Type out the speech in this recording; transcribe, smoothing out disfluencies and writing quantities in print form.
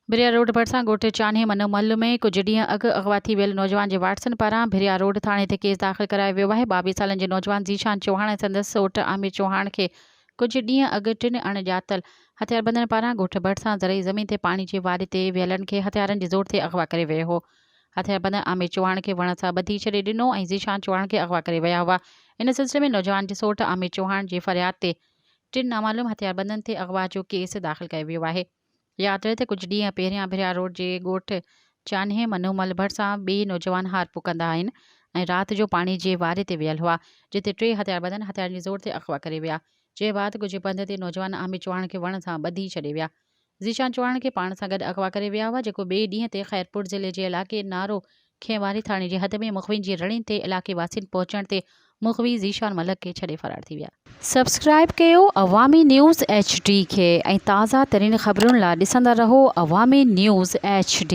भिरिया रोड भरिसां ॻोठ चान्हे मनोमल में कुछ ॾींहं अॻु अगवा थी वियल नौजवान जे वारसनि पारां भिरिया रोड थाणे ते केस दाख़िल करायो वियो आहे। 22 सालनि जे नौजवान ज़ीशान चौहान ऐं संदसि सौट आमिर चौहान खे कुछ ॾींहं अॻु 3 अणॼातल हथियारबंदनि पारां ॻोठ भरिसां ज़रई ज़मीन ते पाणी जे वारे ते वियलनि खे हथियारनि जे ज़ोर ते अगवा करे वियो हो। हथियारबंद आमिर चौहान खे वण सां ॿधी छॾे ॾिनो ऐं ज़ीशान चौहान खे अगवा करे विया हुआ। इन सिलसिले में नौजवान जे सौट आमिर चौहान जे फ़रियाद ते 3 नामालूम हथियारबंदनि ते अगवा जो केस दाख़िल कयो वियो आहे। यादि रहे त कुछ ॾींहं पहिरियां भिरिया रोड जे ॻोठ चान्हे मनोमल भरिसां ॿिए नौजवान हारपू कंदा आहिनि ऐं राति जो पाणी जे वारे ते वियल हुआ, जिते 3 हथियारबंदनि हथियारनि जे ज़ोर ते अगवा करे विया। जे बाद कुछ पंध ते नौजवान आमिर चौहान खे वण सां ॿधी छॾे विया। ज़ीशान चौहान खे पाण सां गॾु अगवा करे विया हुआ, जेको ॿिए ॾींहं ते ख़ैरपुर ज़िले जे इलाइक़े नारो खेवारी थाणे जे हद में मुखविन जी रणी ते इलाइक़े वासियुनि पहुचण ते मुखवी ज़ीशान मलक खे छॾे फ़रार थी विया। सब्सक्राइब कयो अवामी न्यूज़ HD खे ऐं ताज़ा तरीन ख़बरुनि लाइ ॾिसंदा रहो अवामी न्यूज़ HD।